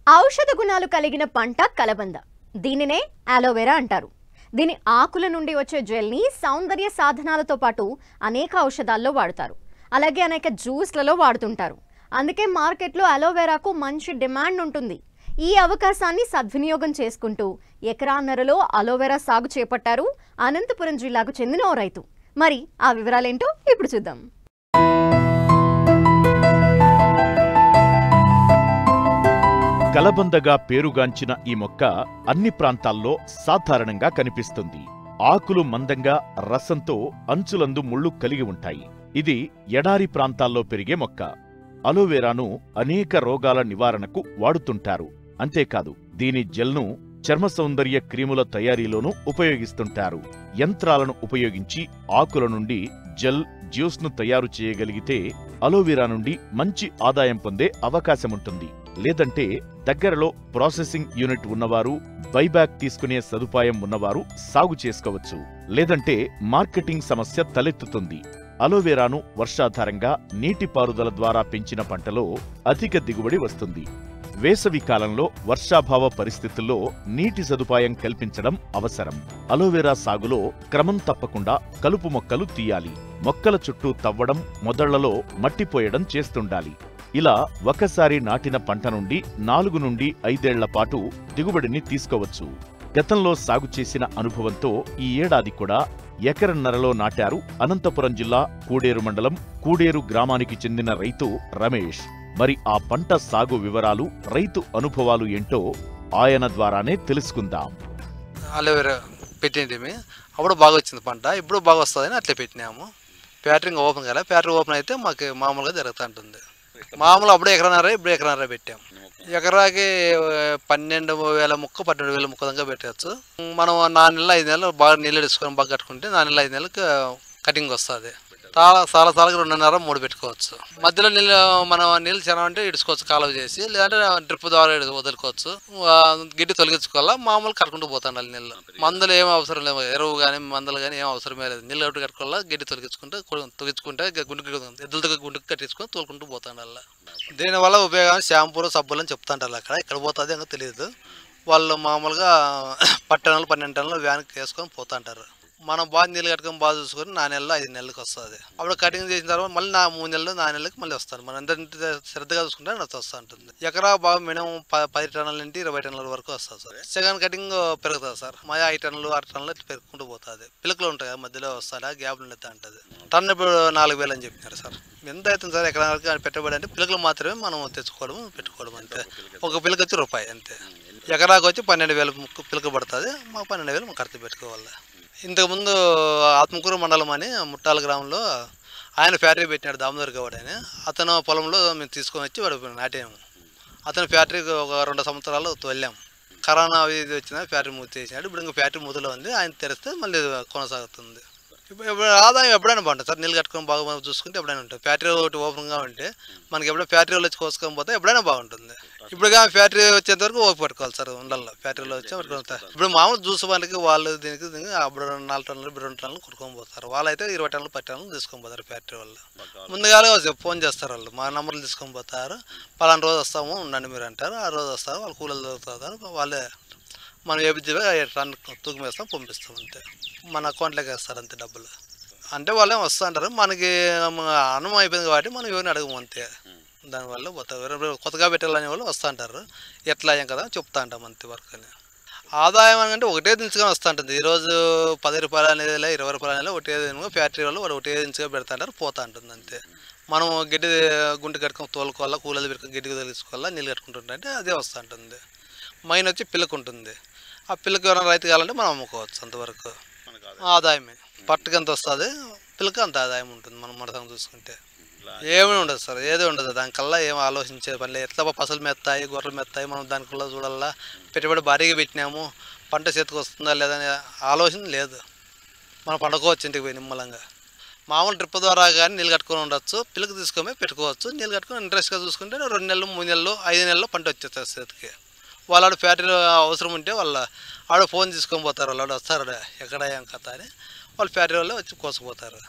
ఔషధ గుణాలు కలిగిన పంట కలబంద. దీనినే అలోవెరా అంటారు. దీని ఆకుల నుండి వచ్చే జెల్ని సౌందర్య సాధనాలతో పాటు అనేక ఔషధాల్లో వాడతారు. అలాగే అనేక జ్యూస్లలో వాడుతుంటారు. అందుకే మార్కెట్లో అలోవెరాకు మంచి డిమాండ్ ఉంటుంది. ఈ అవకాశాన్ని సద్వినియోగం చేసుకుంటూ ఎకరాన్నరలో అలోవెరా సాగు చేపట్టారు అనంతపురం జిల్లాకు చెందిన ఓ రైతు. మరి ఆ వివరాలేంటో ఇప్పుడు చూద్దాం. కలబందగా పేరుగాంచిన ఈ మొక్క అన్ని ప్రాంతాల్లో సాధారణంగా కనిపిస్తుంది. ఆకులు మందంగా రసంతో అంచులందు ముళ్ళు కలిగి ఉంటాయి. ఇది ఎడారి ప్రాంతాల్లో పెరిగే మొక్క. అలోవెరాను అనేక రోగాల నివారణకు వాడుతుంటారు. అంతేకాదు దీని జెల్ను చర్మ సౌందర్య క్రీముల తయారీలోనూ ఉపయోగిస్తుంటారు. యంత్రాలను ఉపయోగించి ఆకుల నుండి జెల్, జ్యూస్ను తయారు చేయగలిగితే అలోవెరా నుండి మంచి ఆదాయం పొందే అవకాశముంటుంది. లేదంటే దగ్గరలో ప్రాసెసింగ్ యూనిట్ ఉన్నవారు, బైబ్యాక్ తీసుకునే సదుపాయం ఉన్నవారు సాగు చేసుకోవచ్చు. లేదంటే మార్కెటింగ్ సమస్య తలెత్తుతుంది. అలోవెరాను వర్షాధారంగా నీటిపారుదల ద్వారా పెంచిన పంటలో అధిక దిగుబడి వస్తుంది. వేసవి కాలంలో వర్షాభావ పరిస్థితుల్లో నీటి సదుపాయం కల్పించడం అవసరం. అలోవెరా సాగులో క్రమం తప్పకుండా కలుపు మొక్కలు తీయాలి. మొక్కల చుట్టూ తవ్వడం, మొదళ్లలో మట్టిపోయడం చేస్తుండాలి. ఇలా ఒకసారి నాటిన పంట నుండి 4 నుండి 5 ఏళ్ల పాటు దిగుబడిని తీసుకోవచ్చు. గతంలో సాగు చేసిన అనుభవంతో ఈ ఏడాది కూడా ఎకరన్నరలో నాటారు అనంతపురం జిల్లా కూడేరు మండలం కూడేరు గ్రామానికి చెందిన రైతు రమేష్. మరి ఆ పంట సాగు వివరాలు, రైతు అనుభవాలు ఏంటో ఆయన ద్వారానే తెలుసుకుందాం. అలోవెరా పెట్టింటిమి, అప్పుడు బాగా వచ్చింది పంట. ఇప్పుడు బాగా వస్తుందని అట్లే పెట్టినాము. ఫ్యాక్టరీ ఓపెన్ కదా, ఫ్యాక్టరీ ఓపెన్ అయితే మాకు మామూలుగా జరుగుతూ ఉంటుంది. మామూలు అప్పుడు ఎకరన్నర, ఇప్పుడు ఎకరన్నర పెట్టాం. ఎకరాకి 12,000 మొక్క 12,000 మొక్క దాకా పెట్టచ్చు. మనం 4 నెలలు 5 నెలలు బాగా నీళ్ళు తీసుకొని బాగా కట్టుకుంటే 4 నెలలు 5 నెలలకు కటింగ్ వస్తుంది. చాలా 2.5 3 పెట్టుకోవచ్చు. మధ్యలో మనం నీళ్ళు చాలా అంటే ఇడుచుకోవచ్చు, కాలువ చేసి, లేదంటే డ్రిప్ ద్వారా వదులుకోవచ్చు. గిడ్డి తొలగించుకోవాలా, మామూలు కట్టుకుంటూ పోతాండాలి. నీళ్ళు మందులు ఏం అవసరం లేదు, ఎరువు కానీ మందులు కానీ ఏం అవసరమే లేదు. నీళ్ళు ఒకటి కట్టుకోవాలా, గిడ్డి తొలగించుకుంటే ఎద్దులతో గుండుకు కట్టించుకొని తోలుకుంటూ పోతాండాలి. దీనివల్ల ఉపయోగం షాంపూలు, సబ్బులు అని చెప్తాంటారు. అక్కడ ఇక్కడ పోతుంది ఇంకా తెలియదు. వాళ్ళు మామూలుగా 10 టన్నులు 12 టన్నులు వ్యాన్కి వేసుకొని పోతుంటారు. మనం బాగా నీళ్ళు కట్టుకొని బాగా చూసుకొని 4 నెలలు 5 నెలలకు వస్తుంది. అప్పుడు కటింగ్ చేసిన తర్వాత మళ్ళీ 3 నెలలు 4 నెలలకు మళ్ళీ వస్తారు. మనం ఎంత శ్రద్ధగా చూసుకుంటే అది వస్తూ ఉంటుంది. ఎకరా బాగా మినిమం 10 టన్నుల నుండి 20 టన్నుల వరకు వస్తుంది సార్. సెకండ్ కటింగ్ పెరుగుతుంది సార్. మా 5 టన్నులు 6 టన్నులు పెరుగుకుంటూ పోతుంది. పిలకలు ఉంటాయి మధ్యలో వస్తాయి, ఆ గ్యాప్లు ఎత్తా ఉంటుంది. టన్ను ఇప్పుడు 4,000 అని చెప్పినారు సార్. ఎంత అవుతుంది సార్ ఎకరా పెట్టుబడి అంటే? పిలకలు మాత్రమే మనం తెచ్చుకోవడం పెట్టుకోవడం అంతే. ఒక పిలక వచ్చి రూపాయి అంతే. ఎకరాకు వచ్చి 12,000 పిలక పడుతుంది. మాకు 12,000 మాకు ఖర్చు పెట్టుకోవాలి. ఇంతకుముందు ఆత్మకూరు మండలం అని ముట్టాల గ్రామంలో ఆయన ఫ్యాక్టరీ పెట్టినాడు, దామోదర్ గౌడ్ అని. అతను పొలంలో మేము తీసుకొని వచ్చి వాడు నాటాము. అతను ఫ్యాక్టరీకి ఒక 2 సంవత్సరాలు వెళ్ళాము. కరోనా ఇది వచ్చిన ఫ్యాక్టరీ మూసేసినాడు. ఇప్పుడు ఇంకా ఫ్యాక్టరీ మూతలో ఉంది. ఆయన తెరిస్తే మళ్ళీ కొనసాగుతుంది. ఇప్పుడు ఆదాయం ఎప్పుడైనా బాగుంటుంది సార్. నీళ్ళు కట్టుకొని బాగా చూసుకుంటే ఎప్పుడైనా ఉంటుంది. ఫ్యాక్టరీ ఒకటి ఓపెన్గా ఉంటే మనకి ఎప్పుడైనా ఫ్యాక్టరీ వాళ్ళు వచ్చి కోసుకొని పోతే ఎప్పుడైనా బాగుంటుంది. ఇప్పుడుగా ఫ్యాక్టరీ వచ్చేంత వరకు ఓపిక పట్టుకోవాలి సార్. ఉండాలి ఫ్యాక్టరీలో వచ్చి ఇప్పుడు మామూలు జ్యూస్ వాళ్ళకి వాళ్ళు దీనికి అప్పుడు 4 టన్నులు 2 టన్నులు కొనుక్కొని పోతారు. వాళ్ళైతే 20 టన్నులు 10 టన్నులు తీసుకొని పోతారు. ఫ్యాక్టరీ వాళ్ళు ముందుగా ఫోన్ చేస్తారు. వాళ్ళు మా నెంబర్లు తీసుకొని పోతారు. పలానా రోజు వస్తాము ఉండండి మీరు అంటారు. ఆ రోజు వస్తారు. వాళ్ళు కూలీలు దొరుకుతారు. వాళ్ళే మనం ఏపీజీగా టన్ను తూకం వేస్తాం, పంపిస్తాం అంతే. మన అకౌంట్లోకి వేస్తారు అంతే డబ్బులు. అంటే వాళ్ళే వస్తూ అంటారు. మనకి అనుభవం అయిపోయింది కాబట్టి మనం ఎవరిని అడగము అంతే. దానివల్ల కొత్తగా పెట్టాలని వాళ్ళు వస్తూ అంటారు. ఎట్లా అయ్యాం కదా చెప్తా అంటాం అంతే వరకు అని. ఆదాయం అంటే ఒకటే దించుకొని వస్తూ ఉంటుంది. ఈరోజు 10 రూపాయలు అనేది 20 రూపాయలు అనేది ఒకటే దినుగా ఫ్యాక్టరీ వాళ్ళు ఒకటే దించుగా పెడతా అంటారు, పోతూ ఉంటుంది అంతే. మనం గిడ్డి గుంటు కట్టుకొని తోలుకోవాలా, కూలీలు పెట్టుకొని గిడ్డికి తొలగించుకోవాలా, నీళ్ళు కట్టుకుంటుంటే అదే వస్తూ ఉంటుంది. మైన్ వచ్చి పిల్లకు ఉంటుంది. ఆ పిల్లకి ఎవరైనా రైతు కావాలంటే మనం అమ్ముకోవచ్చు. అంతవరకు ఆదాయమే. పట్టుకు ఎంత వస్తుంది, పిల్లకి అంత ఆదాయం ఉంటుంది. మనం మొదటి చూసుకుంటే ఏమీ ఉండదు సార్. ఏదో ఉండదు. దానికల్లా ఏం ఆలోచించే పని లేదు. ఎట్లా పసలు మెత్తాయి, గొర్రెలు మెత్తాయి, మనం దానికల్లా చూడాలా. పెట్టుబడి భారీగా పెట్టినాము, పంట చేతికి వస్తుందా లేదని ఆలోచన లేదు. మనం పండుకోవచ్చు ఇంటికి పోయి నిమ్మలంగా. మామూలు డ్రిప్ ద్వారా కానీ నీళ్ళు కట్టుకొని ఉండొచ్చు. పిల్లకి తీసుకొని పెట్టుకోవచ్చు. నీళ్ళు కట్టుకొని ఇంట్రెస్ట్గా చూసుకుంటే 2 నెలలు 3 నెలలు 5 నెలల్లో పంట వచ్చేస్తారు చేతికి. వాళ్ళ ఫ్యాక్టరీ అవసరం ఉంటే ఆడ ఫోన్ తీసుకొని పోతారు. వాళ్ళు వస్తారు, ఎక్కడ ఏం కథ అని. వాళ్ళు ఫ్యాక్టరీ వాళ్ళు వచ్చి కోసుకుపోతారు.